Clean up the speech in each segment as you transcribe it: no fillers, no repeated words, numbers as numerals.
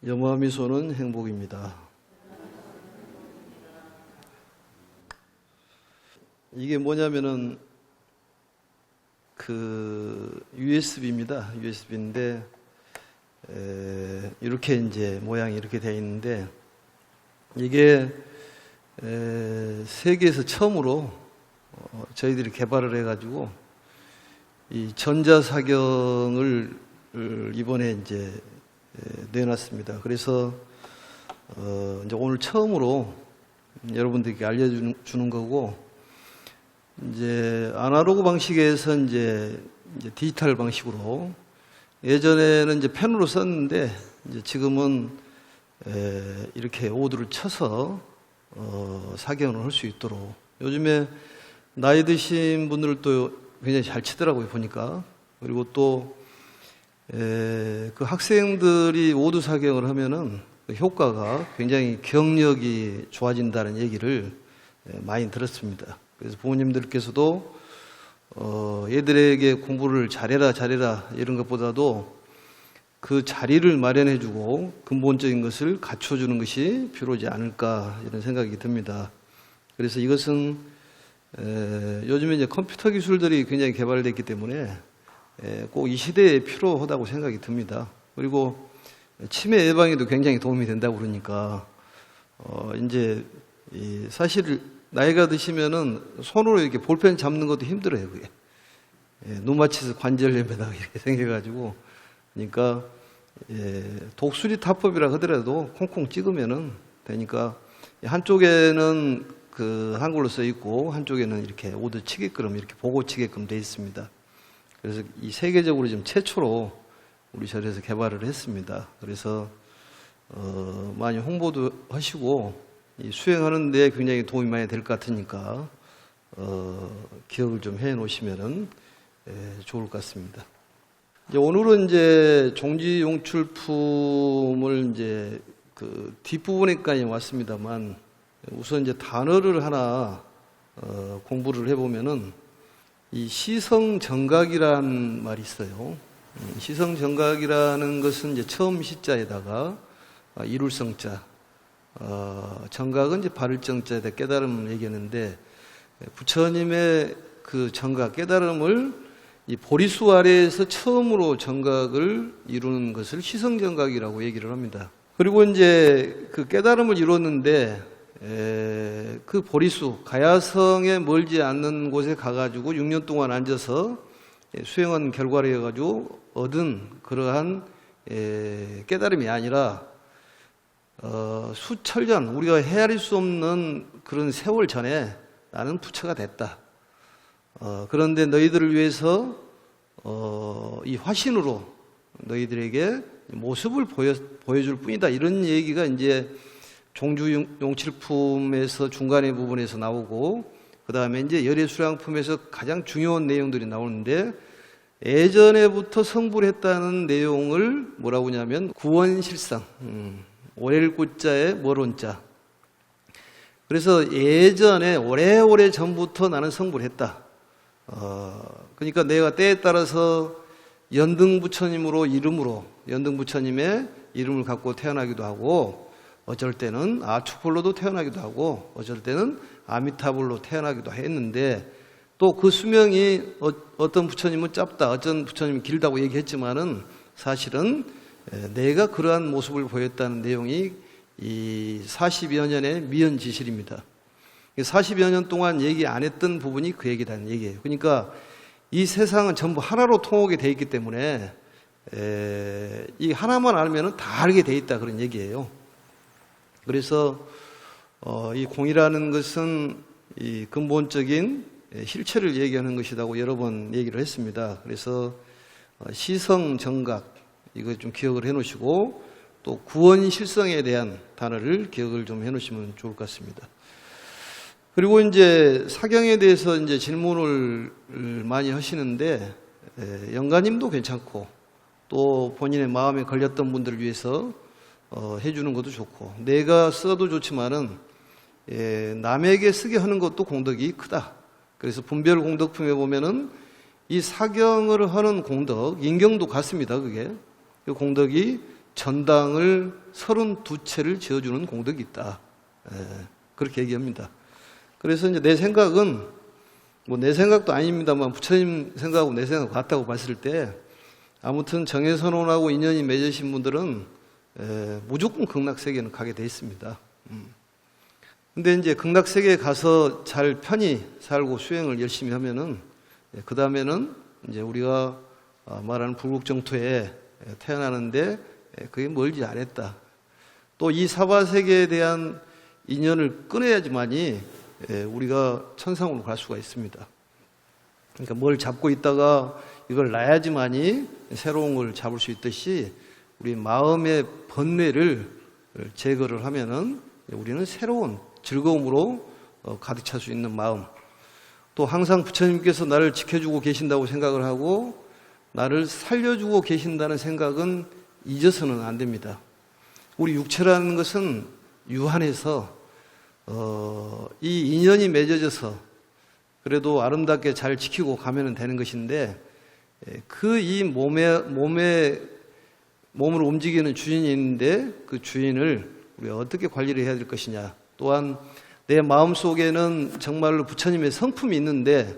염화미소는 행복입니다. 이게 뭐냐면은 USB입니다. USB인데 이렇게 이제 모양이 이렇게 되어 있는데 이게 세계에서 처음으로 저희들이 개발을 해가지고 이 전자사경을 이번에 이제 내놨습니다. 그래서 이제 오늘 처음으로 여러분들께 알려주는 거고, 이제 아날로그 방식에서 이제 디지털 방식으로, 예전에는 이제 펜으로 썼는데 이제 지금은 이렇게 오드를 쳐서 사경을 할 수 있도록, 요즘에 나이 드신 분들도 굉장히 잘 치더라고요, 보니까. 그리고 또 그 학생들이 오드 사경을 하면은 그 효과가 굉장히 경력이 좋아진다는 얘기를 많이 들었습니다. 그래서 부모님들께서도 얘들에게 공부를 잘해라 이런 것보다도 그 자리를 마련해주고 근본적인 것을 갖춰주는 것이 필요하지 않을까 이런 생각이 듭니다. 그래서 이것은 요즘에 이제 컴퓨터 기술들이 굉장히 개발됐기 때문에 꼭 이 시대에 필요하다고 생각이 듭니다. 그리고 치매 예방에도 굉장히 도움이 된다고 그러니까 이제 사실 나이가 드시면은 손으로 이렇게 볼펜 잡는 것도 힘들어요, 그게. 누마치스 관절염에다가 이렇게 생겨가지고. 그러니까 독수리 타법이라 하더라도 콩콩 찍으면은 되니까 한쪽에는 그 한글로 써 있고 한쪽에는 이렇게 오드 치게끔 이렇게 보고 치게끔 돼 있습니다. 그래서 이 세계적으로 지금 최초로 우리 절에서 개발을 했습니다. 그래서 많이 홍보도 하시고 이 수행하는 데 굉장히 도움이 많이 될 것 같으니까 기억을 좀 해 놓으시면은 좋을 것 같습니다. 이제 오늘은 이제 종지 용출품을 이제 그 뒷부분에까지 왔습니다만, 우선 이제 단어를 하나 공부를 해보면은 이 시성정각이라는 말이 있어요. 시성정각이라는 것은 이제 처음 시자에다가 이룰 성자, 정각은 이제 바를 정자에다 깨달음을 얘기하는데, 부처님의 그 정각, 깨달음을 이 보리수 아래에서 처음으로 정각을 이루는 것을 시성정각이라고 얘기를 합니다. 그리고 이제 그 깨달음을 이뤘는데 그 보리수, 가야성에 멀지 않는 곳에 가가지고 6년 동안 앉아서 수행한 결과로 해가지고 얻은 그러한 깨달음이 아니라 수천년, 우리가 헤아릴 수 없는 그런 세월 전에 나는 부처가 됐다. 그런데 너희들을 위해서 이 화신으로 너희들에게 모습을 보여줄 뿐이다. 이런 얘기가 이제 종주 용칠품에서 중간의 부분에서 나오고, 그 다음에 이제 열애수량품에서 가장 중요한 내용들이 나오는데, 예전에부터 성불했다는 내용을 뭐라고 하냐면 구원실상, 오렐구자에 멀온자. 그래서 예전에 오래오래 전부터 나는 성불했다. 그러니까 내가 때에 따라서 연등부처님으로 이름으로 연등부처님의 이름을 갖고 태어나기도 하고, 어쩔 때는 아축불로도 태어나기도 하고, 어쩔 때는 아미타불로 태어나기도 했는데, 또 그 수명이 어떤 부처님은 짧다, 어떤 부처님은 길다고 얘기했지만은 사실은 내가 그러한 모습을 보였다는 내용이 이 40여 년의 미연지실입니다. 40여 년 동안 얘기 안 했던 부분이 그 얘기라는 얘기예요. 그러니까 이 세상은 전부 하나로 통하게 돼 있기 때문에 이 하나만 알면은 다 알게 돼 있다, 그런 얘기예요. 그래서 이 공이라는 것은 이 근본적인 실체를 얘기하는 것이라고 여러 번 얘기를 했습니다. 그래서 시성정각, 이거 좀 기억을 해 놓으시고, 또 구원실성에 대한 단어를 기억을 좀 해 놓으시면 좋을 것 같습니다. 그리고 이제 사경에 대해서 이제 질문을 많이 하시는데, 영가님도 괜찮고, 또 본인의 마음에 걸렸던 분들을 위해서 해주는 것도 좋고, 내가 써도 좋지만은 남에게 쓰게 하는 것도 공덕이 크다. 그래서 분별 공덕품에 보면은 이 사경을 하는 공덕, 인경도 같습니다. 그게 그 공덕이 전당을 32채를 지어주는 공덕이 있다. 그렇게 얘기합니다. 그래서 이제 내 생각은, 뭐 내 생각도 아닙니다만 부처님 생각하고 내 생각 같다고 봤을 때, 아무튼 정해선언하고 인연이 맺으신 분들은 무조건 극락세계는 가게 돼 있습니다. 근데 이제 극락세계에 가서 잘 편히 살고 수행을 열심히 하면은, 그 다음에는 이제 우리가 말하는 불국정토에 태어나는데 그게 멀지 않았다. 또 이 사바세계에 대한 인연을 끊어야지만이 우리가 천상으로 갈 수가 있습니다. 그러니까 뭘 잡고 있다가 이걸 놔야지만이 새로운 걸 잡을 수 있듯이 우리 마음의 번뇌를 제거를 하면은 우리는 새로운 즐거움으로 가득 찰 수 있는 마음, 또 항상 부처님께서 나를 지켜주고 계신다고 생각을 하고 나를 살려주고 계신다는 생각은 잊어서는 안 됩니다. 우리 육체라는 것은 유한해서 이 인연이 맺어져서 그래도 아름답게 잘 지키고 가면 되는 것인데, 그 이 몸을 움직이는 주인이 있는데 그 주인을 우리가 어떻게 관리를 해야 될 것이냐. 또한 내 마음속에는 정말로 부처님의 성품이 있는데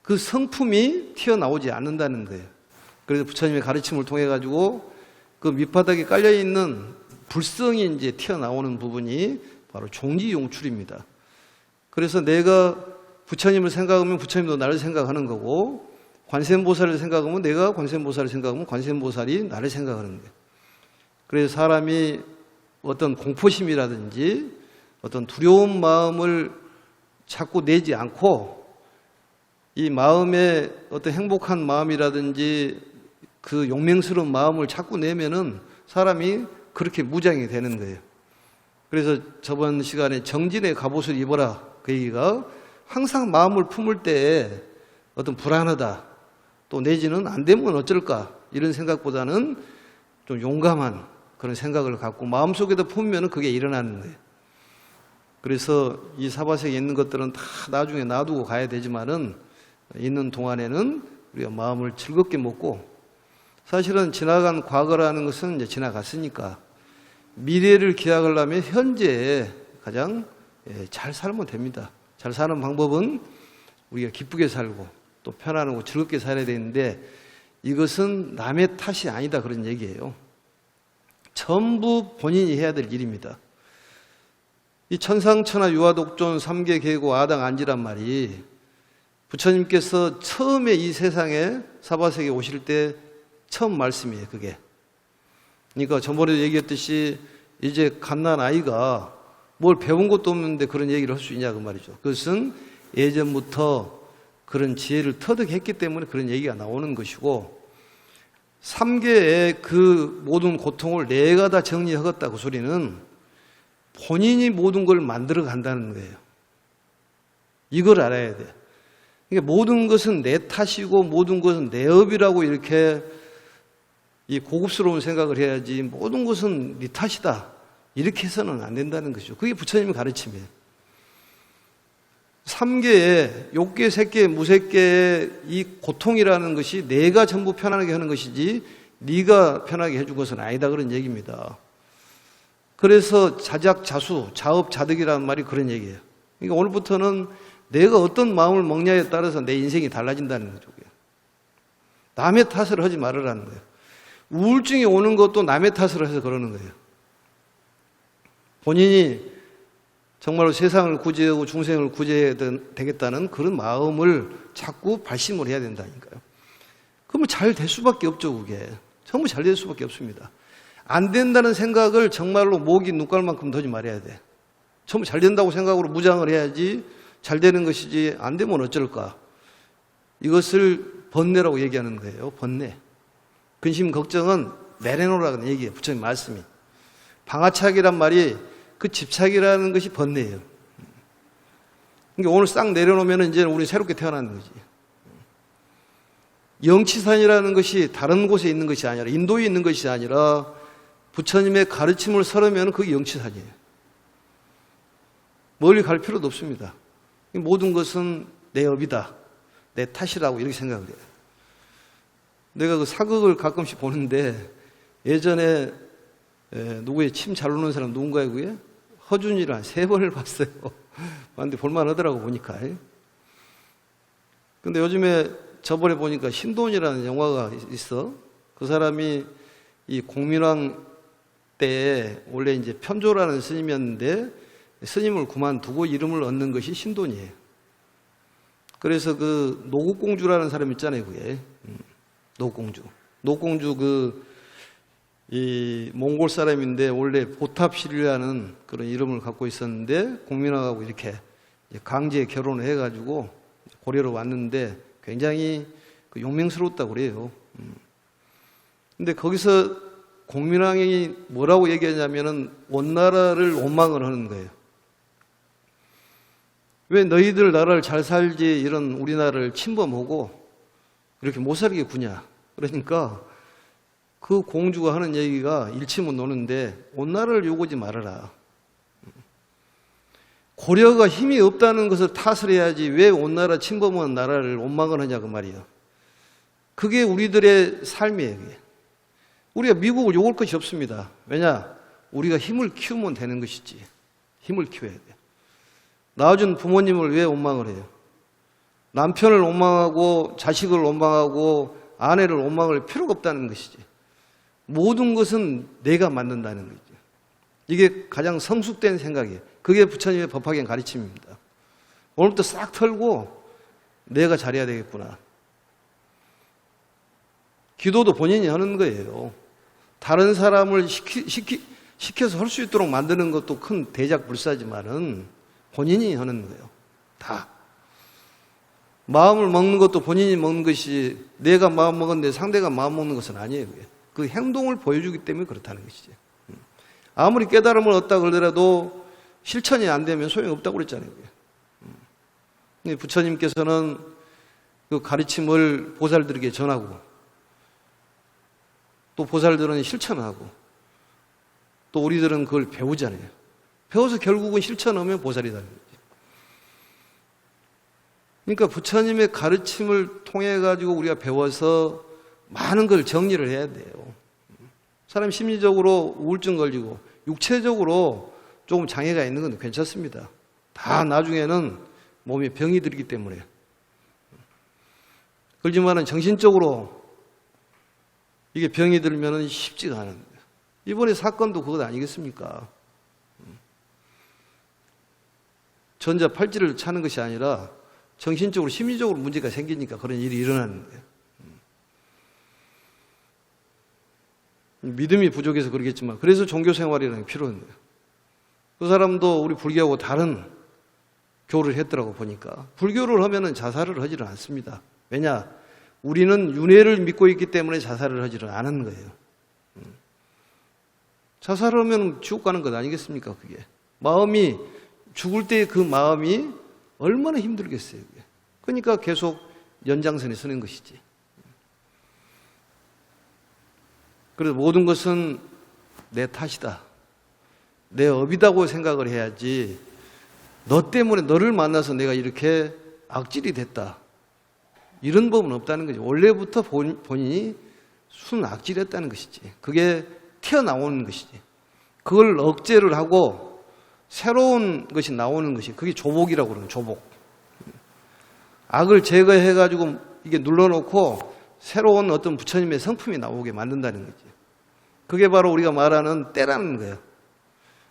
그 성품이 튀어나오지 않는다는 거예요. 그래서 부처님의 가르침을 통해 가지고 그 밑바닥에 깔려 있는 불성이 이제 튀어나오는 부분이 바로 종지용출입니다. 그래서 내가 부처님을 생각하면 부처님도 나를 생각하는 거고, 관세음보살을 생각하면 내가 관세음보살을 생각하면 관세음보살이 나를 생각하는 거예요. 그래서 사람이 어떤 공포심이라든지 어떤 두려운 마음을 자꾸 내지 않고 이 마음에 어떤 행복한 마음이라든지 그 용맹스러운 마음을 자꾸 내면은 사람이 그렇게 무장이 되는 거예요. 그래서 저번 시간에 정진의 갑옷을 입어라, 그 얘기가 항상 마음을 품을 때 어떤 불안하다, 또 내지는 안 되면 어쩔까, 이런 생각보다는 좀 용감한 그런 생각을 갖고 마음속에다 품으면 그게 일어나는 거예요. 그래서 이 사바세계에 있는 것들은 다 나중에 놔두고 가야 되지만은 있는 동안에는 우리가 마음을 즐겁게 먹고, 사실은 지나간 과거라는 것은 이제 지나갔으니까 미래를 기약하려면 현재에 가장 잘 살면 됩니다. 잘 사는 방법은 우리가 기쁘게 살고 또 편안하고 즐겁게 살아야 되는데, 이것은 남의 탓이 아니다, 그런 얘기예요. 전부 본인이 해야 될 일입니다. 이 천상천하 유아독존 삼계계고 아당안지란 말이 부처님께서 처음에 이 세상에 사바세계에 오실 때 처음 말씀이에요, 그게. 그러니까 저번에도 얘기했듯이 이제 갓난 아이가 뭘 배운 것도 없는데 그런 얘기를 할 수 있냐, 그 말이죠. 그것은 예전부터 그런 지혜를 터득했기 때문에 그런 얘기가 나오는 것이고, 삼계의 그 모든 고통을 내가 다 정리하겠다, 그 소리는 본인이 모든 걸 만들어 간다는 거예요. 이걸 알아야 돼. 그러니까 모든 것은 내 탓이고 모든 것은 내 업이라고 이렇게 이 고급스러운 생각을 해야지, 모든 것은 네 탓이다, 이렇게 해서는 안 된다는 것이죠. 그게 부처님의 가르침이에요. 삼계의 욕계, 색계, 무색계의 이 고통이라는 것이 내가 전부 편안하게 하는 것이지 네가 편하게 해준 것은 아니다, 그런 얘기입니다. 그래서 자작자수, 자업자득이라는 말이 그런 얘기예요. 그러니까 오늘부터는 내가 어떤 마음을 먹냐에 따라서 내 인생이 달라진다는 거죠. 남의 탓을 하지 말으라는 거예요. 우울증이 오는 것도 남의 탓을 해서 그러는 거예요. 본인이 정말로 세상을 구제하고 중생을 구제해야 되겠다는 그런 마음을 자꾸 발심을 해야 된다니까요. 그러면 잘 될 수밖에 없죠, 그게. 전부 잘 될 수밖에 없습니다. 안 된다는 생각을 정말로 목이 눈깔만큼 더지 말아야 돼. 전부 잘 된다고 생각으로 무장을 해야지 잘 되는 것이지, 안 되면 어쩔까. 이것을 번뇌라고 얘기하는 거예요, 번뇌. 근심 걱정은 내려놓으라는 얘기예요, 부처님 말씀이. 방아착이란 말이 그 집착이라는 것이 번뇌예요. 그러니까 오늘 싹 내려놓으면 이제 우리 새롭게 태어나는 거지. 영치산이라는 것이 다른 곳에 있는 것이 아니라, 인도에 있는 것이 아니라 부처님의 가르침을 설하면 그게 영치산이에요. 멀리 갈 필요도 없습니다. 모든 것은 내 업이다, 내 탓이라고 이렇게 생각을 해요. 내가 그 사극을 가끔씩 보는데, 예전에 누구의 침 잘 노는 사람 누군가요, 그게? 허준이를 한 3번을 봤어요. 봤는데 볼만하더라고, 보니까. 근데 요즘에 저번에 보니까 신돈이라는 영화가 있어. 그 사람이 이 공민왕 때 원래 이제 편조라는 스님이었는데 스님을 그만두고 이름을 얻는 것이 신돈이에요. 그래서 그 노국공주라는 사람 있잖아요, 그게. 노국공주. 노국공주 이 몽골 사람인데 원래 보탑실이라는 그런 이름을 갖고 있었는데 공민왕하고 이렇게 강제 결혼을 해가지고 고려로 왔는데 굉장히 용맹스러웠다고 그래요. 근데 거기서 공민왕이 뭐라고 얘기하냐면은 원나라를 원망을 하는 거예요. 왜 너희들 나라를 잘 살지 이런 우리나라를 침범하고 이렇게 못 살게 구냐. 그러니까 그 공주가 하는 얘기가 일치못 노는데 원나라를 욕하지 말아라. 고려가 힘이 없다는 것을 탓을 해야지 왜 원나라 침범한 나라를 원망을 하냐 그 말이에요. 그게 우리들의 삶이에요. 그게. 우리가 미국을 욕할 것이 없습니다. 왜냐? 우리가 힘을 키우면 되는 것이지. 힘을 키워야 돼요. 낳아준 부모님을 왜 원망을 해요? 남편을 원망하고 자식을 원망하고 아내를 원망할 필요가 없다는 것이지. 모든 것은 내가 만든다는 거죠. 이게 가장 성숙된 생각이에요. 그게 부처님의 법화경 가르침입니다. 오늘부터 싹 털고 내가 잘해야 되겠구나. 기도도 본인이 하는 거예요. 다른 사람을 시켜서 할 수 있도록 만드는 것도 큰 대작불사지만은 본인이 하는 거예요. 다. 마음을 먹는 것도 본인이 먹는 것이 내가 마음 먹었는데 상대가 마음 먹는 것은 아니에요. 그게. 그 행동을 보여주기 때문에 그렇다는 것이죠. 아무리 깨달음을 얻다 그러더라도 실천이 안 되면 소용이 없다고 그랬잖아요. 부처님께서는 그 가르침을 보살들에게 전하고 또 보살들은 실천하고 또 우리들은 그걸 배우잖아요. 배워서 결국은 실천하면 보살이다는 거죠. 그러니까 부처님의 가르침을 통해 가지고 우리가 배워서 많은 걸 정리를 해야 돼요. 사람 심리적으로 우울증 걸리고 육체적으로 조금 장애가 있는 건 괜찮습니다. 다 나중에는 몸에 병이 들기 때문에. 그렇지만은 정신적으로 이게 병이 들면은 쉽지가 않은 거예요. 이번에 사건도 그것 아니겠습니까? 전자 팔찌를 차는 것이 아니라 정신적으로 심리적으로 문제가 생기니까 그런 일이 일어나는 거예요. 믿음이 부족해서 그러겠지만 그래서 종교 생활이라는 게 필요한 거예요. 그 사람도 우리 불교하고 다른 교를 했더라고 보니까 불교를 하면은 자살을 하지는 않습니다. 왜냐? 우리는 윤회를 믿고 있기 때문에 자살을 하지는 않은 거예요. 자살을 하면 지옥 가는 것 아니겠습니까? 그게 마음이 죽을 때 그 마음이 얼마나 힘들겠어요. 그게. 그러니까 계속 연장선에 서는 것이지. 그래서 모든 것은 내 탓이다. 내 업이다고 생각을 해야지 너 때문에 너를 만나서 내가 이렇게 악질이 됐다. 이런 법은 없다는 거죠. 원래부터 본인이 순악질했다는 것이지. 그게 튀어나오는 것이지. 그걸 억제를 하고 새로운 것이 나오는 것이 그게 조복이라고 그러는 조복. 악을 제거해가지고 이게 눌러놓고 새로운 어떤 부처님의 성품이 나오게 만든다는 거지. 그게 바로 우리가 말하는 때라는 거예요.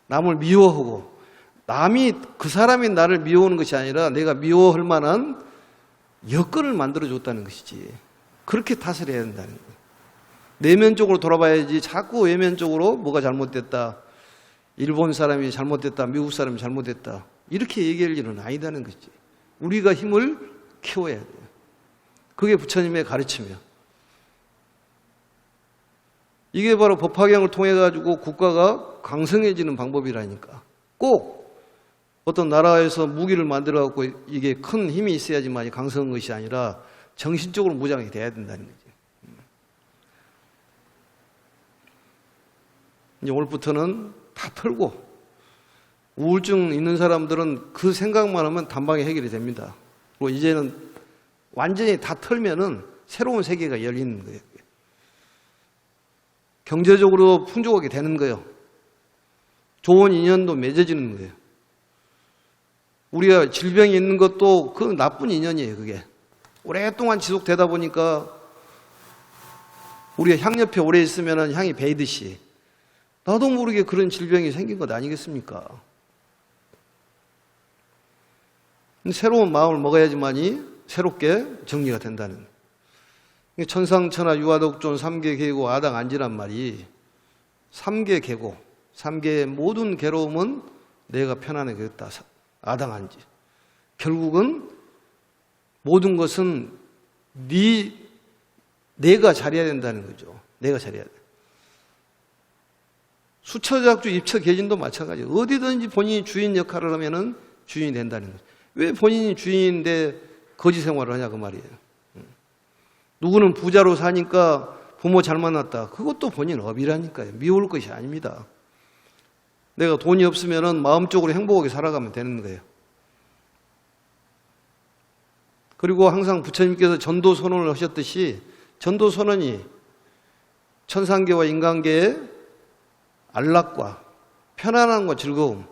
남을 미워하고 남이 그 사람이 나를 미워하는 것이 아니라 내가 미워할 만한 여건을 만들어줬다는 것이지. 그렇게 탓을 해야 된다는 거예요. 내면적으로 돌아봐야지 자꾸 외면적으로 뭐가 잘못됐다. 일본 사람이 잘못됐다. 미국 사람이 잘못됐다. 이렇게 얘기할 일은 아니다는 것이지. 우리가 힘을 키워야 돼요. 그게 부처님의 가르침이에요. 이게 바로 법화경을 통해 가지고 국가가 강성해지는 방법이라니까. 꼭 어떤 나라에서 무기를 만들어 갖고 이게 큰 힘이 있어야지만 강성한 것이 아니라 정신적으로 무장이 돼야 된다는 거지. 이제 오늘부터는 다 털고 우울증 있는 사람들은 그 생각만 하면 단방에 해결이 됩니다. 그리고 이제는 완전히 다 털면은 새로운 세계가 열리는 거예요. 경제적으로 풍족하게 되는 거예요. 좋은 인연도 맺어지는 거예요. 우리가 질병이 있는 것도 그 나쁜 인연이에요. 그게 오랫동안 지속되다 보니까 우리가 향 옆에 오래 있으면 향이 배이듯이 나도 모르게 그런 질병이 생긴 것 아니겠습니까? 새로운 마음을 먹어야지만이 새롭게 정리가 된다는. 천상천하 유아독존 삼계계고 아당안지란 말이 삼계계고, 삼계의 모든 괴로움은 내가 편안하게 했다. 아당안지. 결국은 모든 것은 내가 잘해야 된다는 거죠. 내가 잘해야 돼. 수처작주 입처계진도 마찬가지예요. 어디든지 본인이 주인 역할을 하면은 주인이 된다는 거죠. 왜 본인이 주인인데 거지 생활을 하냐 그 말이에요. 누구는 부자로 사니까 부모 잘 만났다. 그것도 본인 업이라니까요. 미울 것이 아닙니다. 내가 돈이 없으면은 마음적으로 행복하게 살아가면 되는 거예요. 그리고 항상 부처님께서 전도 선언을 하셨듯이 전도 선언이 천상계와 인간계의 안락과 편안함과 즐거움,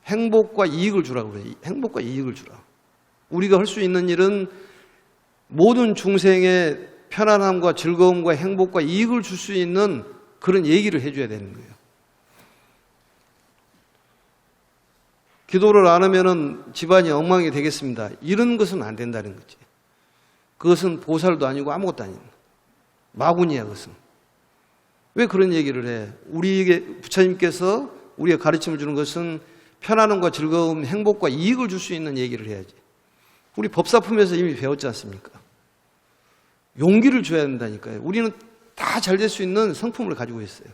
행복과 이익을 주라고 그래요. 행복과 이익을 주라. 우리가 할 수 있는 일은 모든 중생의 편안함과 즐거움과 행복과 이익을 줄 수 있는 그런 얘기를 해줘야 되는 거예요. 기도를 안 하면은 집안이 엉망이 되겠습니다. 이런 것은 안 된다는 거지. 그것은 보살도 아니고 아무것도 아닌 마구니야 그것은. 왜 그런 얘기를 해? 우리에게 부처님께서 우리가 가르침을 주는 것은 편안함과 즐거움, 행복과 이익을 줄 수 있는 얘기를 해야지. 우리 법사품에서 이미 배웠지 않습니까? 용기를 줘야 된다니까요. 우리는 다 잘 될 수 있는 성품을 가지고 있어요.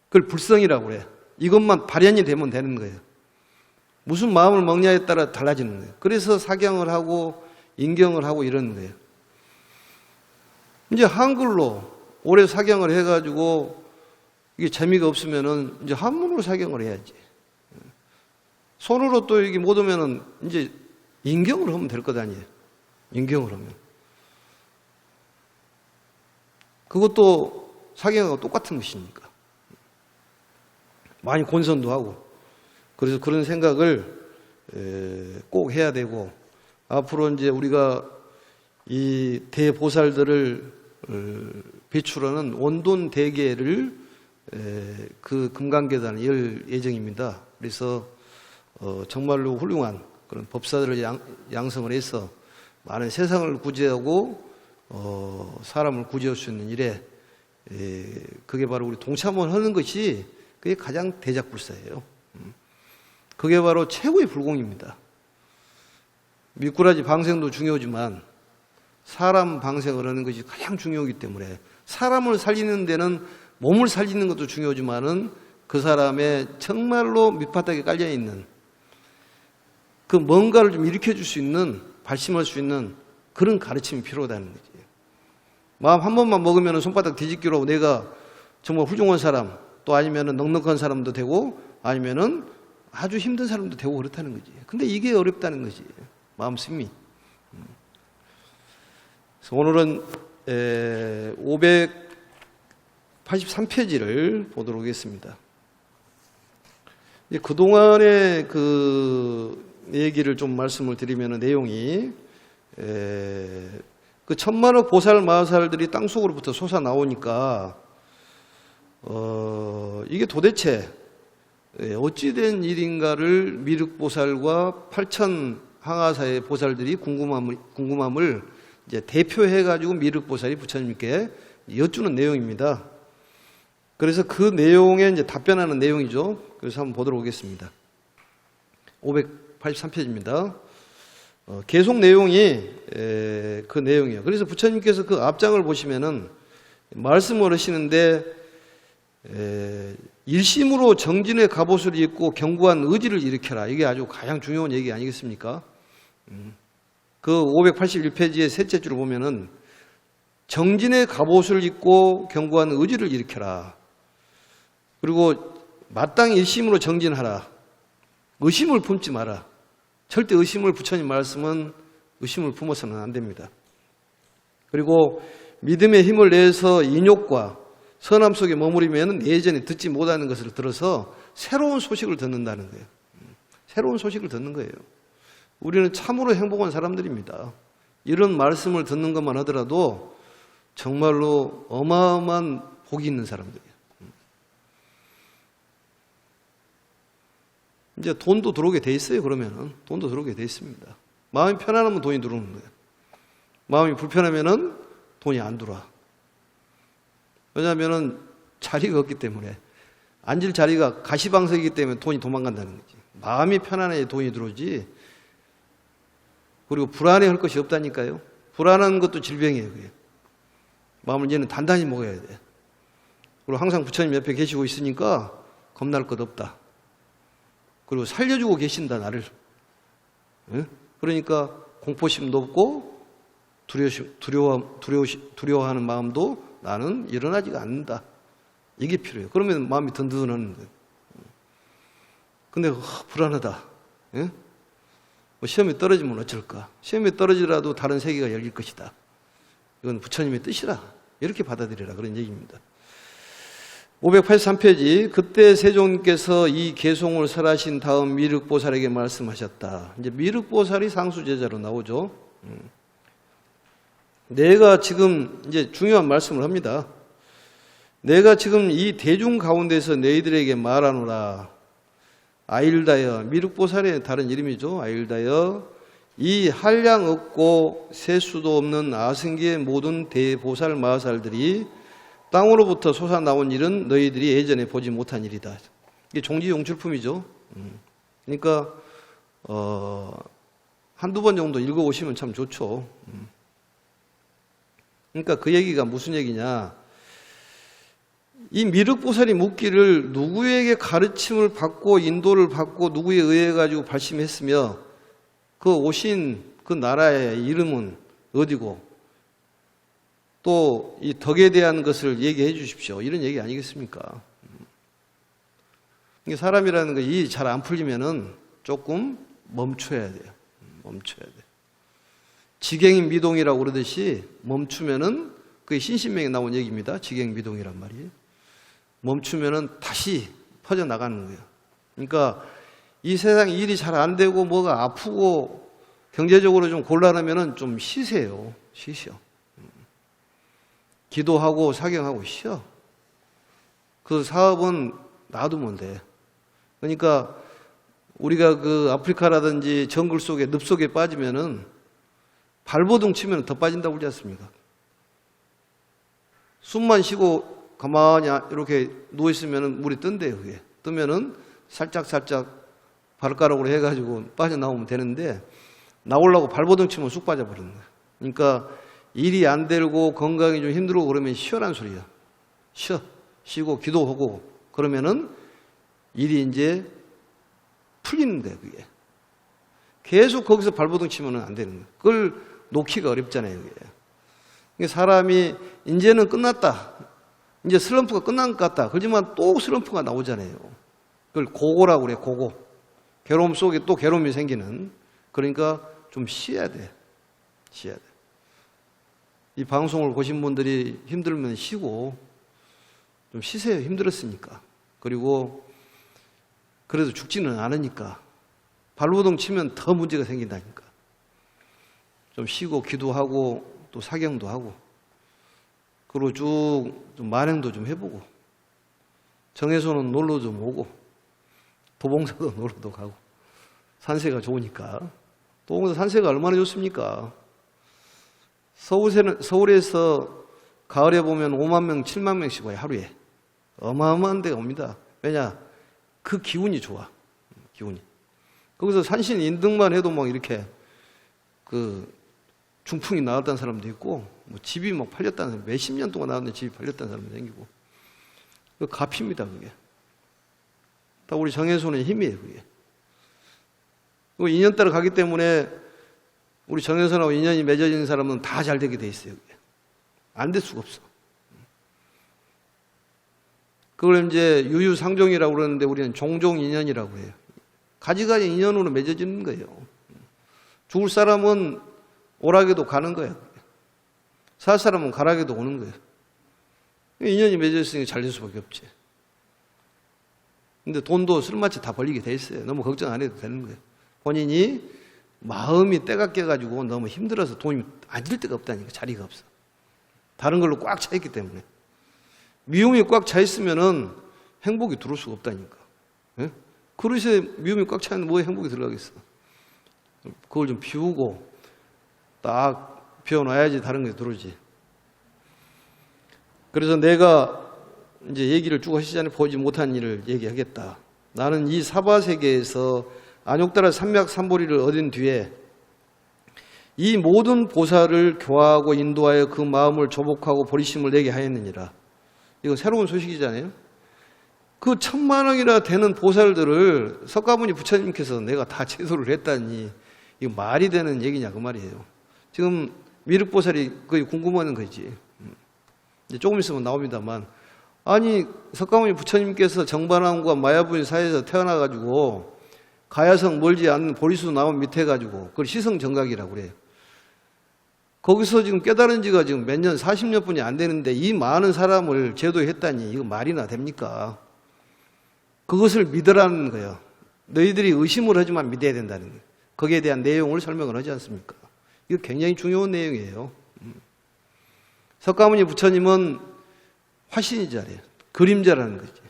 그걸 불성이라고 그래. 이것만 발현이 되면 되는 거예요. 무슨 마음을 먹냐에 따라 달라지는 거예요. 그래서 사경을 하고 인경을 하고 이러는 거예요. 이제 한글로 오래 사경을 해가지고 이게 재미가 없으면은 이제 한문으로 사경을 해야지. 손으로 또 이게 못 오면은 이제 인경을 하면 될 것 아니에요. 인경을 하면. 그것도 사경하고 똑같은 것이니까. 많이 곤선도 하고. 그래서 그런 생각을 꼭 해야 되고, 앞으로 이제 우리가 이 대보살들을 배출하는 원돈 대계를 그 금강계단에 열 예정입니다. 그래서 정말로 훌륭한 그런 법사들을 양성을 해서 많은 세상을 구제하고 사람을 구제할 수 있는 일에 그게 바로 우리 동참을 하는 것이 그게 가장 대작불사예요. 그게 바로 최고의 불공입니다. 미꾸라지 방생도 중요하지만 사람 방생을 하는 것이 가장 중요하기 때문에 사람을 살리는 데는 몸을 살리는 것도 중요하지만은 그 사람의 정말로 밑바닥에 깔려있는 그 뭔가를 좀 일으켜줄 수 있는, 발심할 수 있는 그런 가르침이 필요하다는 거지. 마음 한 번만 먹으면 손바닥 뒤집기로 내가 정말 훌륭한 사람, 또 아니면 넉넉한 사람도 되고 아니면은 아주 힘든 사람도 되고 그렇다는 거지. 근데 이게 어렵다는 거지. 마음 심이. 그래서 오늘은 583페이지를 보도록 하겠습니다. 그동안의 그 얘기를 좀 말씀을 드리면 내용이 그 천만억 보살 마살들이 땅속으로부터 솟아 나오니까 이게 도대체 어찌된 일인가를 미륵보살과 8천 항아사의 보살들이 궁금함을 이제 대표해가지고 미륵보살이 부처님께 여쭈는 내용입니다. 그래서 그 내용에 이제 답변하는 내용이죠. 그래서 한번 보도록 하겠습니다. 583페이지입니다. 계속 내용이 그 내용이에요. 그래서 부처님께서 그 앞장을 보시면은 말씀을 하시는데 일심으로 정진의 갑옷을 입고 견고한 의지를 일으켜라. 이게 아주 가장 중요한 얘기 아니겠습니까? 그 581페이지의 셋째 줄을 보면은 정진의 갑옷을 입고 견고한 의지를 일으켜라. 그리고 마땅히 일심으로 정진하라. 의심을 품지 마라. 절대 의심을, 부처님 말씀은 의심을 품어서는 안 됩니다. 그리고 믿음의 힘을 내서 인욕과 선함 속에 머무르면 예전에 듣지 못하는 것을 들어서 새로운 소식을 듣는다는 거예요. 새로운 소식을 듣는 거예요. 우리는 참으로 행복한 사람들입니다. 이런 말씀을 듣는 것만 하더라도 정말로 어마어마한 복이 있는 사람들이에요. 이제 돈도 들어오게 돼 있어요. 그러면은 돈도 들어오게 돼 있습니다. 마음이 편안하면 돈이 들어오는 거예요. 마음이 불편하면은 돈이 안 들어와. 왜냐하면은 자리가 없기 때문에, 앉을 자리가 가시방석이기 때문에 돈이 도망간다는 거지. 마음이 편안해야 돈이 들어오지. 그리고 불안해할 것이 없다니까요. 불안한 것도 질병이에요. 그게. 마음을 이제는 단단히 먹어야 돼. 그리고 항상 부처님 옆에 계시고 있으니까 겁날 것 없다. 그리고 살려주고 계신다, 나를. 예? 그러니까 공포심도 없고 두려워하는 마음도 나는 일어나지가 않는다. 이게 필요해요. 그러면 마음이 든든한 거예요. 근데 불안하다. 예? 뭐 시험에 떨어지면 어쩔까? 시험에 떨어지더라도 다른 세계가 열릴 것이다. 이건 부처님의 뜻이라. 이렇게 받아들이라. 그런 얘기입니다. 583페이지. 그때 세종께서 이 개송을 설하신 다음 미륵보살에게 말씀하셨다. 이제 미륵보살이 상수제자로 나오죠. 내가 지금 이제 중요한 말씀을 합니다. 내가 지금 이 대중 가운데서 너희들에게 말하노라. 아일다여, 미륵보살의 다른 이름이죠. 아일다여, 이 한량 없고 셀 수도 없는 아승기의 모든 대보살 마하살들이 땅으로부터 솟아나온 일은 너희들이 예전에 보지 못한 일이다. 이게 종지용출품이죠. 그러니까 한두 번 정도 읽어오시면 참 좋죠. 그러니까 그 얘기가 무슨 얘기냐. 이 미륵보살이 묻기를 누구에게 가르침을 받고 인도를 받고 누구에 의해 가지고 발심했으며 그 오신 그 나라의 이름은 어디고 또 이 덕에 대한 것을 얘기해 주십시오. 이런 얘기 아니겠습니까? 사람이라는 거 일이 잘 안 풀리면은 조금 멈춰야 돼요. 멈춰야 돼. 지갱인 미동이라고 그러듯이 멈추면은 그게 신신명에 나온 얘기입니다. 지갱미동이란 말이. 멈추면은 다시 퍼져나가는 거예요. 그러니까 이 세상 일이 잘 안 되고 뭐가 아프고 경제적으로 좀 곤란하면은 좀 쉬세요. 쉬셔. 기도하고 사경하고 쉬어. 그 사업은 놔두면 돼. 그러니까 우리가 그 아프리카라든지 정글 속에 늪 속에 빠지면은 발버둥 치면 더 빠진다고 그러지 않습니까? 숨만 쉬고 가만히 이렇게 누워있으면 물이 뜬대요. 그게 뜨면은 살짝 발가락으로 해가지고 빠져나오면 되는데 나오려고 발버둥 치면 쑥 빠져버리는 거예요. 그러니까 일이 안 되고 건강이 좀 힘들고 그러면 쉬어란 소리야. 쉬고 기도하고 그러면은 일이 이제 풀리는 거예요. 그게 계속 거기서 발버둥 치면 안 되는 거예요. 그걸 놓기가 어렵잖아요. 그게 사람이 이제는 끝났다. 이제 슬럼프가 끝난 것 같다. 그렇지만 또 슬럼프가 나오잖아요. 그걸 고고라고 그래요. 고고. 괴로움 속에 또 괴로움이 생기는. 그러니까 좀 쉬어야 돼. 쉬어야 돼. 이 방송을 보신 분들이 힘들면 쉬고 좀 쉬세요. 힘들었으니까. 그리고 그래도 죽지는 않으니까. 발버둥 치면 더 문제가 생긴다니까. 좀 쉬고 기도하고 또 사경도 하고 그리고 쭉 좀 만행도 좀 해보고 정해서는 놀러 좀 오고 도봉사도 놀러도 가고 산세가 좋으니까. 도봉사 산세가 얼마나 좋습니까? 서울에서 가을에 보면 5만 명, 7만 명씩 와요. 하루에. 어마어마한 데가 옵니다. 왜냐? 그 기운이 좋아. 기운이. 거기서 산신 인등만 해도 막 이렇게 그 중풍이 나왔다는 사람도 있고 뭐 집이 막 팔렸다는 몇십 년 동안 나왔는데 집이 팔렸다는 사람도 생기고 그 값입니다. 그게 다 우리 정해손의 힘이에요. 그게 그 인연 따라 가기 때문에 우리 정해손하고 인연이 맺어지는 사람은 다 잘 되게 돼 있어요. 그게 안 될 수가 없어. 그걸 이제 유유상종이라고 그러는데 우리는 종종인연이라고 해요. 가지가지 인연으로 맺어지는 거예요. 죽을 사람은 오락에도 가는 거예요. 살 사람은 가락에도 오는 거예요. 인연이 맺어있으니까 잘 될 수밖에 없지. 근데 돈도 쓸맛이 다 벌리게 돼 있어요. 너무 걱정 안 해도 되는 거예요. 본인이 마음이 때가 깨가지고 너무 힘들어서 돈이 앉을 데가 없다니까. 자리가 없어. 다른 걸로 꽉 차 있기 때문에. 미움이 꽉 차 있으면은 행복이 들어올 수가 없다니까. 예? 그릇에 미움이 꽉 차 있는 뭐에 행복이 들어가겠어. 그걸 좀 비우고 딱 비워놔야지 다른 게 들어오지. 그래서 내가 이제 얘기를 쭉 하시잖아요. 보지 못한 일을 얘기하겠다. 나는 이 사바세계에서 안욕달아 삼맥삼보리를 얻은 뒤에 이 모든 보살을 교화하고 인도하여 그 마음을 조복하고 보리심을 내게 하였느니라. 이거 새로운 소식이잖아요. 그 1000만억이나 되는 보살들을 석가모니 부처님께서 내가 다 제도를 했다니 이거 말이 되는 얘기냐 그 말이에요. 지금 미륵보살이 거의 궁금한 거지. 이제 조금 있으면 나옵니다만, 아니 석가모니 부처님께서 정반왕과 마야부인 사이에서 태어나가지고 가야성 멀지 않는 보리수 나무 밑에 가지고 그걸 시성정각이라고 그래요. 거기서 지금 깨달은 지가 지금 몇 년, 40년 뿐이 안 되는데 이 많은 사람을 제도했다니 이거 말이나 됩니까? 그것을 믿으라는 거예요. 너희들이 의심을 하지만 믿어야 된다는 거예요. 거기에 대한 내용을 설명을 하지 않습니까? 이거 굉장히 중요한 내용이에요. 석가모니 부처님은 화신이잖아요. 그림자라는 거지.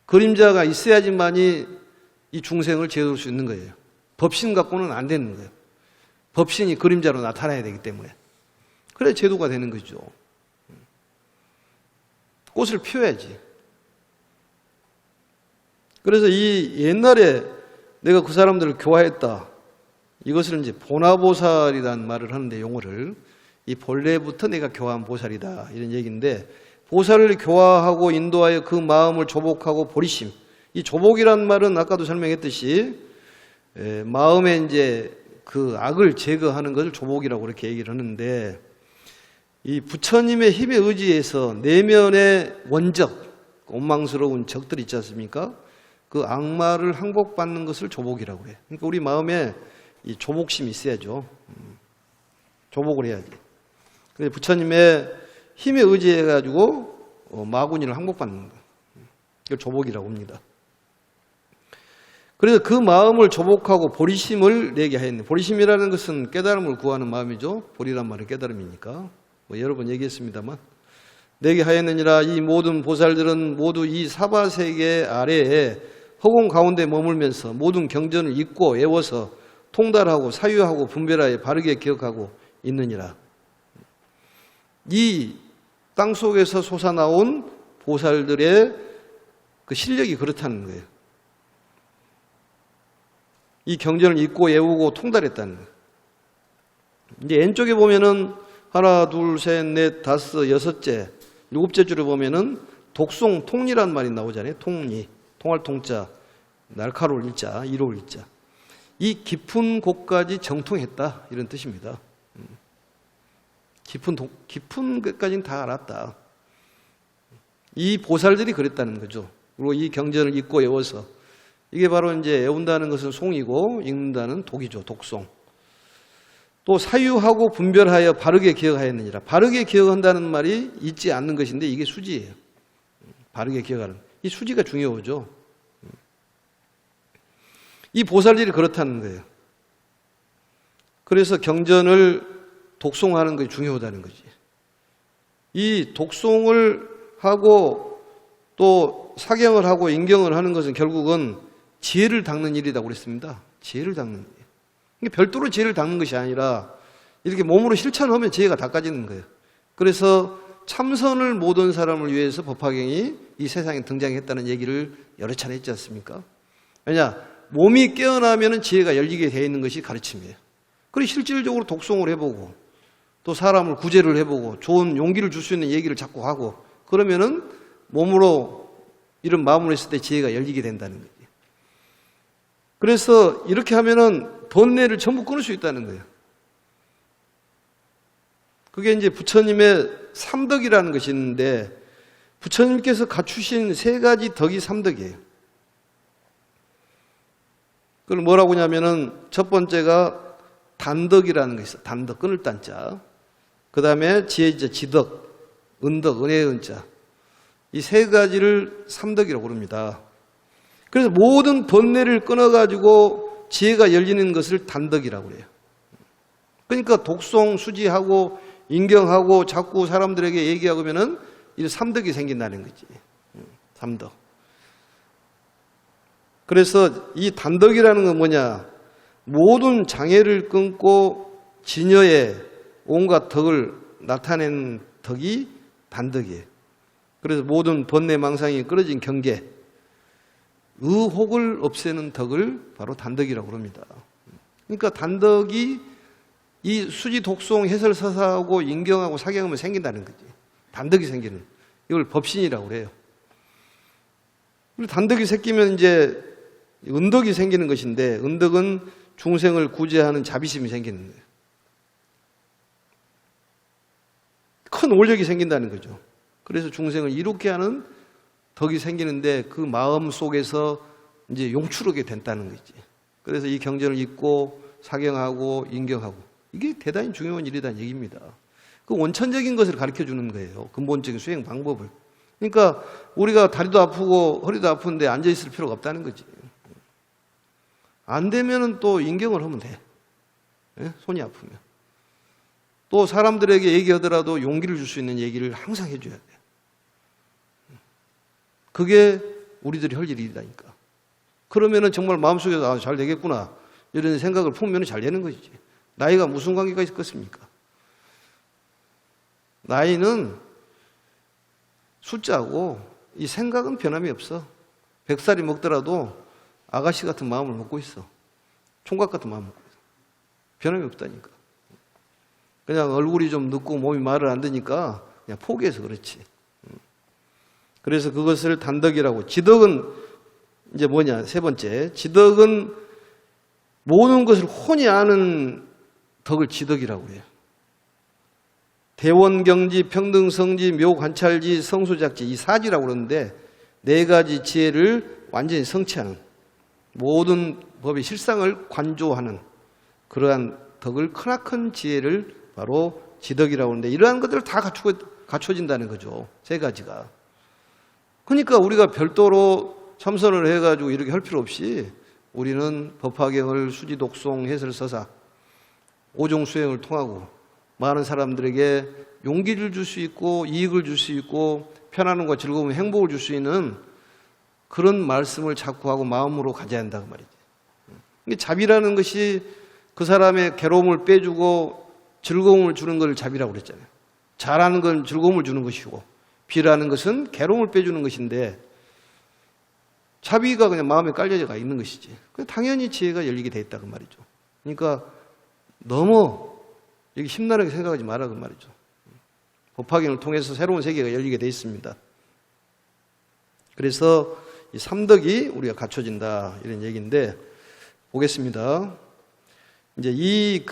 그림자가 있어야지만이 이 중생을 제도할 수 있는 거예요. 법신 갖고는 안 되는 거예요. 법신이 그림자로 나타나야 되기 때문에. 그래 제도가 되는 거죠. 꽃을 피워야지. 그래서 이 옛날에 내가 그 사람들을 교화했다. 이것을 이제 보나보살이라는 말을 하는데 용어를 이 본래부터 내가 교화한 보살이다 이런 얘기인데, 보살을 교화하고 인도하여 그 마음을 조복하고 보리심. 이 조복이란 말은 아까도 설명했듯이 마음에 이제 그 악을 제거하는 것을 조복이라고 그렇게 얘기를 하는데, 이 부처님의 힘에 의지해서 내면의 원적, 원망스러운 적들 있지 않습니까? 그 악마를 항복받는 것을 조복이라고 그래요. 그러니까 우리 마음에 이 조복심이 있어야죠. 조복을 해야지. 그래서 부처님의 힘에 의지해가지고 마구니를 항복받는 거예요. 이걸 조복이라고 합니다. 그래서 그 마음을 조복하고 보리심을 내게 하였네. 보리심이라는 것은 깨달음을 구하는 마음이죠. 보리란 말은 깨달음이니까. 뭐 여러 번 얘기했습니다만. 내게 하였느니라. 이 모든 보살들은 모두 이 사바세계 아래에 허공 가운데 머물면서 모든 경전을 읽고 외워서 통달하고 사유하고 분별하여 바르게 기억하고 있느니라. 이 땅속에서 솟아나온 보살들의 그 실력이 그렇다는 거예요. 이 경전을 읽고 외우고 통달했다는 거예요. 이제 왼쪽에 보면은 하나, 둘, 셋, 넷, 다섯, 여섯째, 일곱째 줄에 보면은 독송, 통리란 말이 나오잖아요. 통리, 통할 통자, 날카로울 일자, 이로울 일자. 이 깊은 곳까지 정통했다 이런 뜻입니다. 깊은 것까지는 다 알았다. 이 보살들이 그랬다는 거죠. 그리고 이 경전을 읽고 외워서, 이게 바로 이제 외운다는 것은 송이고 읽는다는 독이죠. 독송. 또 사유하고 분별하여 바르게 기억하였느니라. 바르게 기억한다는 말이 잊지 않는 것인데 이게 수지예요. 바르게 기억하는. 이 수지가 중요하죠. 이 보살들이 그렇다는 거예요. 그래서 경전을 독송하는 것이 중요하다는 거지. 이 독송을 하고 또 사경을 하고 인경을 하는 것은 결국은 지혜를 닦는 일이라고 그랬습니다. 지혜를 닦는 일. 그러니까 별도로 지혜를 닦는 것이 아니라 이렇게 몸으로 실천하면 지혜가 닦아지는 거예요. 그래서 참선을 못한 사람을 위해서 법화경이 이 세상에 등장했다는 얘기를 여러 차례 했지 않습니까? 왜냐? 몸이 깨어나면 지혜가 열리게 되어 있는 것이 가르침이에요. 그리고 실질적으로 독송을 해보고 또 사람을 구제를 해보고 좋은 용기를 줄 수 있는 얘기를 자꾸 하고 그러면은 몸으로 이런 마음으로 했을 때 지혜가 열리게 된다는 거예요. 그래서 이렇게 하면은 번뇌를 전부 끊을 수 있다는 거예요. 그게 이제 부처님의 삼덕이라는 것이 있는데 부처님께서 갖추신 세 가지 덕이 삼덕이에요. 그걸 뭐라고 하냐면은 첫 번째가 단덕이라는 게 있어요. 단덕, 끊을 단자. 그 다음에 지혜자 지덕, 은덕, 은혜의 은자. 이 세 가지를 삼덕이라고 부릅니다. 그래서 모든 번뇌를 끊어가지고 지혜가 열리는 것을 단덕이라고 그래요. 그러니까 독송, 수지하고 인경하고 자꾸 사람들에게 얘기하고 하면은 이 삼덕이 생긴다는 거지. 삼덕. 그래서 이 단덕이라는 건 뭐냐? 모든 장애를 끊고 진여의 온갖 덕을 나타낸 덕이 단덕이에요. 그래서 모든 번뇌 망상이 끊어진 경계, 의혹을 없애는 덕을 바로 단덕이라고 합니다. 그러니까 단덕이 이 수지 독송 해설 서사하고 인경하고 사경하면 생긴다는 거지. 단덕이 생기는. 이걸 법신이라고 그래요. 그리고 단덕이 생기면 이제 은덕이 생기는 것인데, 은덕은 중생을 구제하는 자비심이 생기는 거예요. 큰 올력이 생긴다는 거죠. 그래서 중생을 이롭게 하는 덕이 생기는데 그 마음 속에서 이제 용출하게 된다는 거지. 그래서 이 경전을 읽고 사경하고 인경하고 이게 대단히 중요한 일이라는 얘기입니다. 그 원천적인 것을 가르쳐 주는 거예요. 근본적인 수행 방법을. 그러니까 우리가 다리도 아프고 허리도 아픈데 앉아 있을 필요가 없다는 거지. 안 되면은 또 인경을 하면 돼. 예? 손이 아프면. 또 사람들에게 얘기하더라도 용기를 줄 수 있는 얘기를 항상 해줘야 돼. 그게 우리들이 할 일이라니까. 그러면은 정말 마음속에서 아, 잘 되겠구나 이런 생각을 품으면 잘 되는 것이지. 나이가 무슨 관계가 있겠습니까? 나이는 숫자고 이 생각은 변함이 없어. 100살이 먹더라도 아가씨 같은 마음을 먹고 있어. 총각 같은 마음을 먹고 있어. 변함이 없다니까. 그냥 얼굴이 좀 늙고 몸이 말을 안 듣니까 그냥 포기해서 그렇지. 그래서 그것을 단덕이라고. 지덕은 이제 뭐냐? 세 번째. 지덕은 모든 것을 혼이 아는 덕을 지덕이라고 해요. 대원경지, 평등성지, 묘관찰지, 성수작지 이 사지라고 그러는데 네 가지 지혜를 완전히 성취하는 모든 법의 실상을 관조하는 그러한 덕을 크나큰 지혜를 바로 지덕이라고 하는데 이러한 것들을 다 갖춰진다는 거죠. 세 가지가. 그러니까 우리가 별도로 참선을 해가지고 이렇게 할 필요 없이 우리는 법화경을 수지 독송 해설 서사 오종 수행을 통하고 많은 사람들에게 용기를 줄 수 있고 이익을 줄 수 있고 편안함과 즐거움, 행복을 줄 수 있는 그런 말씀을 자꾸 하고 마음으로 가져야 한다고 말이지. 자비라는 것이 그 사람의 괴로움을 빼주고 즐거움을 주는 걸 자비라고 그랬잖아요. 잘하는 건 즐거움을 주는 것이고 비라는 것은 괴로움을 빼주는 것인데 자비가 그냥 마음에 깔려져 있는 것이지. 당연히 지혜가 열리게 돼 있다 그 말이죠. 그러니까 너무 여기 심란하게 생각하지 마라 그 말이죠. 법화경을 통해서 새로운 세계가 열리게 돼 있습니다. 그래서 이 삼덕이 우리가 갖춰진다 이런 얘기인데 보겠습니다. 이제 이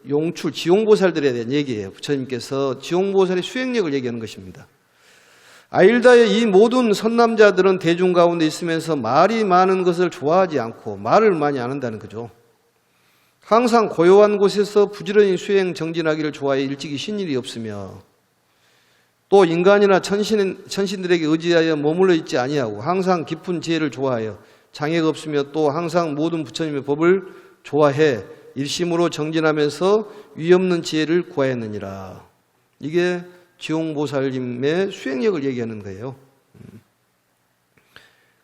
용출 지용보살들에 대한 얘기예요. 부처님께서 지용보살의 수행력을 얘기하는 것입니다. 아일다의 이 모든 선남자들은 대중 가운데 있으면서 말이 많은 것을 좋아하지 않고 말을 많이 안 한다는 거죠. 항상 고요한 곳에서 부지런히 수행 정진하기를 좋아해 일찍이 쉰 일이 없으며 또 인간이나 천신들에게 의지하여 머물러 있지 아니하고 항상 깊은 지혜를 좋아하여 장애가 없으며 또 항상 모든 부처님의 법을 좋아해 일심으로 정진하면서 위없는 지혜를 구하였느니라. 이게 지용보살님의 수행력을 얘기하는 거예요.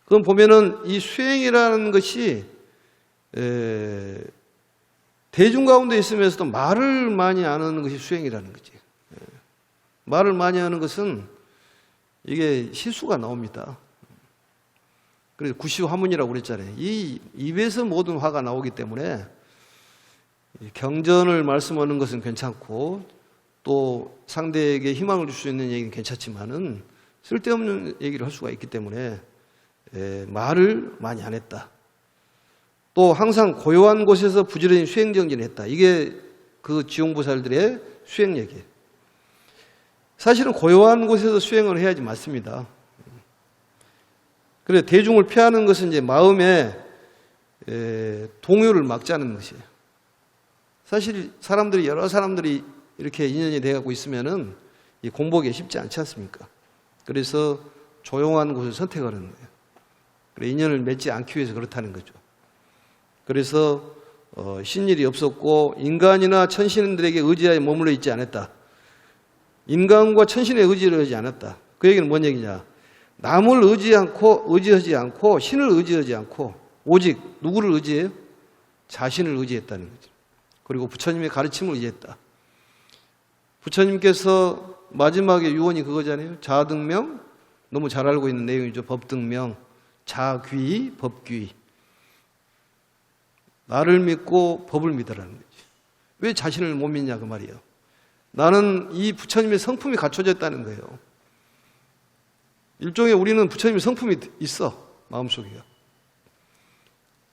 그럼 보면은 이 수행이라는 것이 대중 가운데 있으면서도 말을 많이 안 하는 것이 수행이라는 거지. 말을 많이 하는 것은 이게 실수가 나옵니다. 그래서 구시화문이라고 그랬잖아요. 이 입에서 모든 화가 나오기 때문에 경전을 말씀하는 것은 괜찮고 또 상대에게 희망을 줄 수 있는 얘기는 괜찮지만은 쓸데없는 얘기를 할 수가 있기 때문에 말을 많이 안 했다. 또 항상 고요한 곳에서 부지런히 수행정진을 했다. 이게 그 지용보살들의 수행력이에요. 사실은 고요한 곳에서 수행을 해야지 맞습니다. 그래 대중을 피하는 것은 이제 마음에 동요를 막자는 것이에요. 사실 여러 사람들이 이렇게 인연이 돼가고 있으면은 이 공복이 쉽지 않지 않습니까? 그래서 조용한 곳을 선택하는 거예요. 그래, 인연을 맺지 않기 위해서 그렇다는 거죠. 그래서 신일이 없었고 인간이나 천신들에게 의지하여 머물러 있지 않았다. 인간과 천신에 의지를 하지 않았다. 그 얘기는 뭔 얘기냐? 남을 의지하지 않고 신을 의지하지 않고 오직 누구를 의지해요? 자신을 의지했다는 거죠. 그리고 부처님의 가르침을 의지했다. 부처님께서 마지막에 유언이 그거잖아요. 자등명, 너무 잘 알고 있는 내용이죠. 법등명, 자귀, 법귀. 나를 믿고 법을 믿으라는 거지. 왜 자신을 못 믿냐 그 말이에요. 나는 이 부처님의 성품이 갖춰져 있다는 거예요. 일종의 우리는 부처님의 성품이 있어. 마음속에.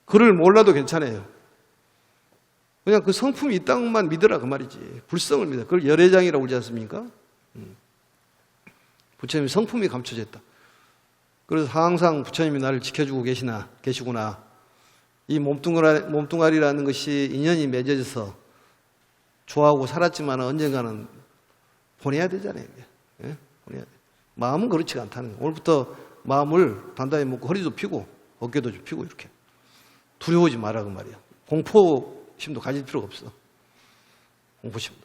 그를 몰라도 괜찮아요. 그냥 그 성품이 있다는 것만 믿으라 그 말이지. 불성을 믿어. 그걸 열애장이라고 그러지 않습니까? 부처님의 성품이 감춰져 있다. 그래서 항상 부처님이 나를 지켜주고 계시구나. 이 몸뚱아리라는 것이 인연이 맺어져서 좋아하고 살았지만 언젠가는 보내야 되잖아요. 예? 보내야 돼. 마음은 그렇지가 않다는 거예요. 오늘부터 마음을 단단히 먹고 허리도 펴고 어깨도 좀 펴고 이렇게. 두려워하지 마라 그 말이야. 공포심도 가질 필요가 없어. 공포심도.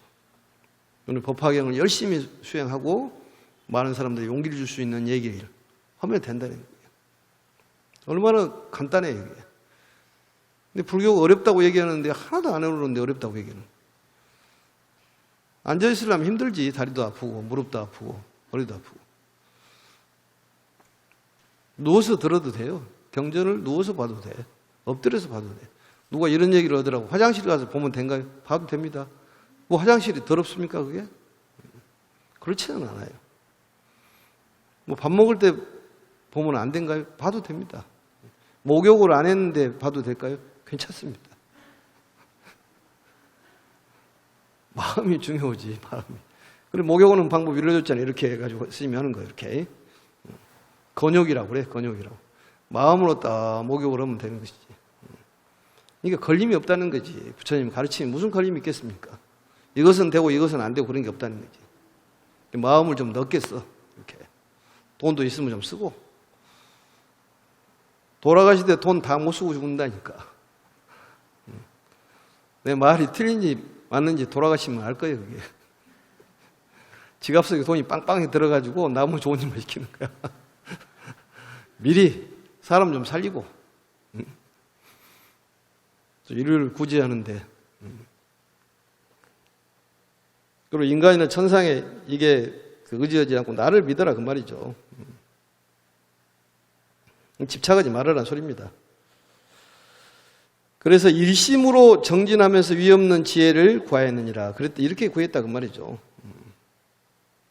오늘 법화경을 열심히 수행하고 많은 사람들이 용기를 줄 수 있는 얘기를 하면 된다는 거예요. 얼마나 간단해요 이게. 근데 불교가 어렵다고 얘기하는데 하나도 안 어려운데 어렵다고 얘기하는. 앉아있으려면 힘들지. 다리도 아프고 무릎도 아프고 머리도 아프고. 누워서 들어도 돼요. 경전을 누워서 봐도 돼. 엎드려서 봐도 돼. 누가 이런 얘기를 하더라고. 화장실 가서 보면 된가요? 봐도 됩니다. 뭐 화장실이 더럽습니까 그게? 그렇지는 않아요. 뭐 밥 먹을 때 보면 안 된가요? 봐도 됩니다. 목욕을 안 했는데 봐도 될까요? 괜찮습니다. 마음이 중요하지, 마음이. 그리고 목욕하는 방법 알려줬잖아요. 이렇게 해가지고 쓰시면 하는 거예요, 이렇게. 건욕이라고 그래, 건욕이라고. 마음으로 딱 목욕을 하면 되는 것이지. 그러니까 걸림이 없다는 거지. 부처님 가르침이 무슨 걸림이 있겠습니까? 이것은 되고 이것은 안 되고 그런 게 없다는 거지. 마음을 좀 넣게 써, 이렇게. 돈도 있으면 좀 쓰고. 돌아가실 때 돈 다 못 쓰고 죽는다니까. 내 말이 틀린지 맞는지 돌아가시면 알 거예요, 그게. 지갑 속에 돈이 빵빵히 들어가지고 나무 좋은 일만 시키는 거야. 미리 사람 좀 살리고. 일을 구제하는데. 그리고 인간이나 천상에 이게 의지하지 않고 나를 믿어라 그 말이죠. 집착하지 말아라는 소리입니다. 그래서 일심으로 정진하면서 위없는 지혜를 구하였느니라. 그랬더니 이렇게 구했다 그 말이죠.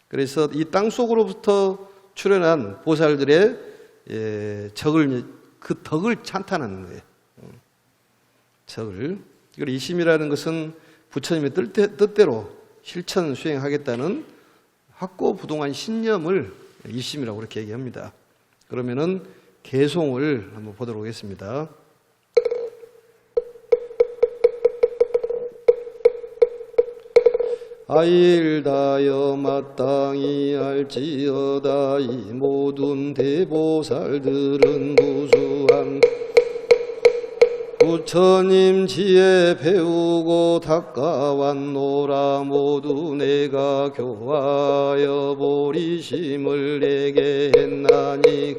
그래서 이 땅 속으로부터 출현한 보살들의 그 덕을 찬탄하는 거예요. 덕을. 그리고 일심이라는 것은 부처님의 뜻대로 실천 수행하겠다는 확고부동한 신념을 일심이라고 그렇게 얘기합니다. 그러면은 개송을 한번 보도록 하겠습니다. 아일다여 마땅히 알지어다. 이 모든 대보살들은 무수한 부처님 지혜 배우고 닦아왔노라. 모두 내가 교화하여 보리심을 내게 했나니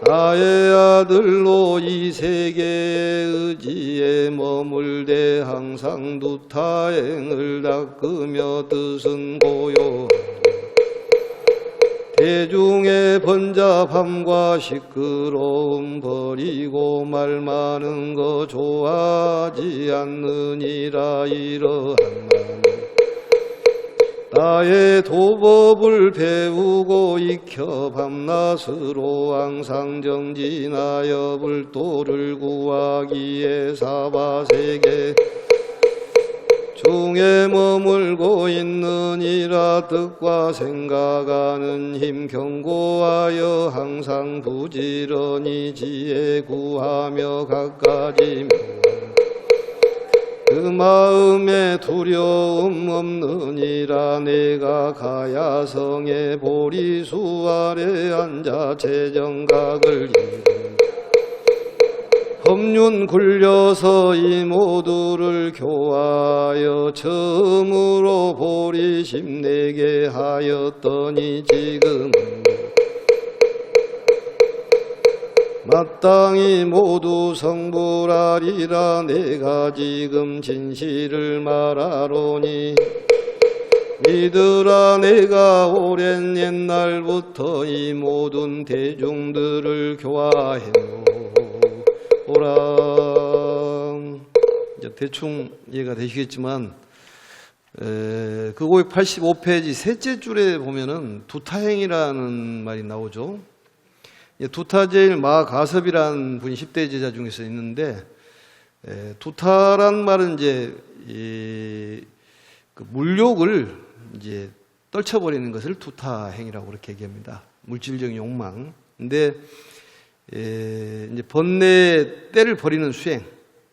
나의 아들로 이 세계의 의지에 머물되 항상 두타행을 닦으며 뜻은 고요. 대중의 번잡함과 시끄러움 버리고 말 많은 거 좋아하지 않느니라. 이러한 말 나의 도법을 배우고 익혀 밤낮으로 항상 정진하여 불도를 구하기에 사바세계 중에 머물고 있느니라. 뜻과 생각하는 힘 견고하여 항상 부지런히 지혜 구하며 갖가지 그 마음에 두려움 없느니라. 내가 가야성의 보리수 아래 앉아 재정각을 이루 법륜 굴려서 이 모두를 교화하여 처음으로 보리심 내게 하였더니 지금 마땅히 모두 성불하리라. 내가 지금 진실을 말하노니 이들아, 내가 오랜 옛날부터 이 모든 대중들을 교화해오라. 이제 대충 이해가 되시겠지만 그 585페이지 셋째 줄에 보면은 두타행이라는 말이 나오죠. 두타제일 마가섭이라는 분이 10대 제자 중에서 있는데, 두타란 말은 이제 그 물욕을 이제 떨쳐버리는 것을 두타행이라고 그렇게 얘기합니다. 물질적 욕망. 근데 이제 번뇌 때를 버리는 수행,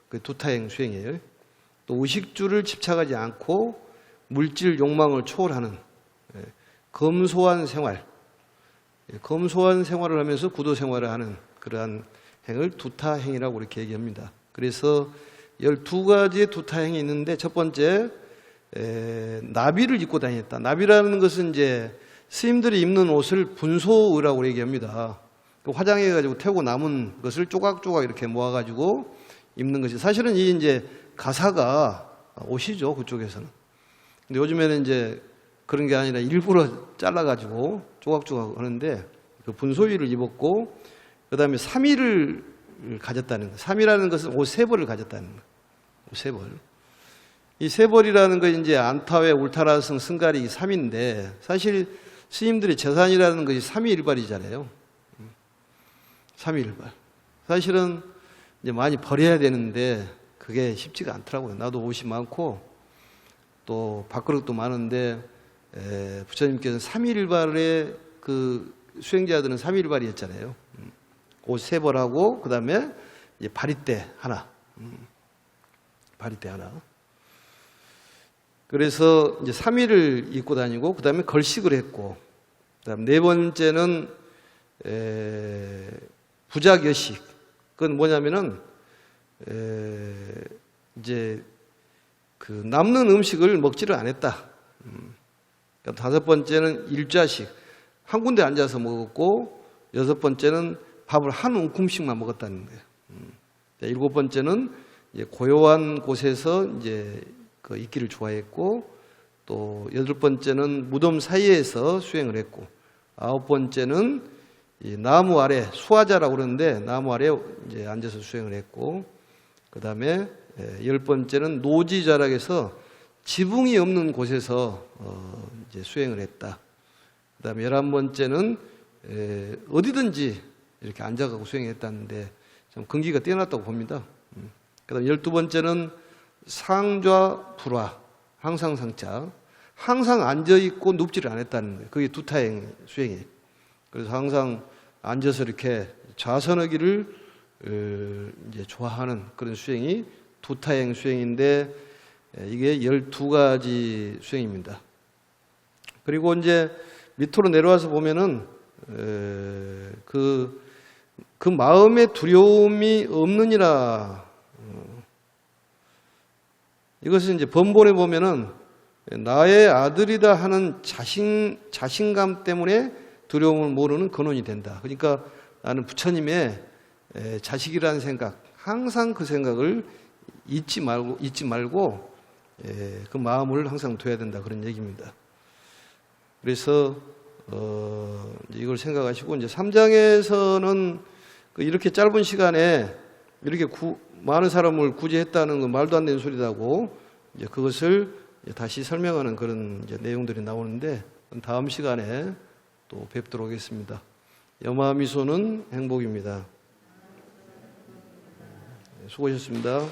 그 두타행 수행이에요. 또 의식주를 집착하지 않고 물질 욕망을 초월하는 검소한 생활. 검소한 생활을 하면서 구도 생활을 하는 그러한 행을 두타행이라고 이렇게 얘기합니다. 그래서 12가지의 두타행이 있는데, 첫 번째 나비를 입고 다녔다. 나비라는 것은 이제 스님들이 입는 옷을 분소의라고 얘기합니다. 화장해가지고 태우고 남은 것을 조각조각 이렇게 모아가지고 입는 것이, 사실은 이 이제 가사가 옷이죠, 그쪽에서는. 근데 요즘에는 이제 그런 게 아니라 일부러 잘라가지고 조각조각 하는데, 그 분소위를 입었고, 그 다음에 삼위를 가졌다는 거. 삼위라는 것은 옷 세 벌을 가졌다는 거. 옷 세 벌. 이 세 벌이라는 거 이제 안타회, 울타라성, 승가리 이 삼인데, 사실 스님들의 재산이라는 것이 삼위일발이잖아요. 삼위일발. 사실은 이제 많이 버려야 되는데 그게 쉽지가 않더라고요. 나도 옷이 많고 또 밥그릇도 많은데, 부처님께서는 삼위일발의 그 수행자들은 삼위일발이었잖아요. 옷 세 벌하고 그 다음에 바리떼 하나, 바리떼 하나. 그래서 이제 삼위를 입고 다니고, 그 다음에 걸식을 했고, 그다음 네 번째는 부작여식. 그건 뭐냐면은 이제 그 남는 음식을 먹지를 않았다. 다섯 번째는 일좌식, 한 군데 앉아서 먹었고, 여섯 번째는 밥을 한 움큼씩만 먹었다는 거예요. 일곱 번째는 이제 고요한 곳에서 이제 그 있기를 좋아했고, 또 여덟 번째는 무덤 사이에서 수행을 했고, 아홉 번째는 이 나무 아래, 수화자라고 그러는데 나무 아래 이제 앉아서 수행을 했고, 그 다음에 열 번째는 노지자락에서 지붕이 없는 곳에서 이제 수행을 했다. 그 다음에 11번째는 어디든지 이렇게 앉아가고 수행했다는데 참 근기가 뛰어났다고 봅니다. 그 다음에 12번째는 상좌 불화, 항상 상차, 항상 앉아있고 눕지를 않았다는 거예요. 그게 두타행 수행이에요. 그래서 항상 앉아서 이렇게 좌선하기를 이제 좋아하는 그런 수행이 두타행 수행인데, 이게 12가지 수행입니다. 그리고 이제 밑으로 내려와서 보면은 그 마음의 두려움이 없느니라. 이것은 이제 번본에 보면은 나의 아들이다 하는 자신감 때문에 두려움을 모르는 근원이 된다. 그러니까 나는 부처님의 자식이라는 생각, 항상 그 생각을 잊지 말고 그 마음을 항상 둬야 된다, 그런 얘기입니다. 그래서 이걸 생각하시고, 이제 3장에서는 이렇게 짧은 시간에 이렇게 많은 사람을 구제했다는 건 말도 안 되는 소리라고 이제 그것을 다시 설명하는 그런 이제 내용들이 나오는데, 다음 시간에 또 뵙도록 하겠습니다. 염화미소는 행복입니다. 수고하셨습니다.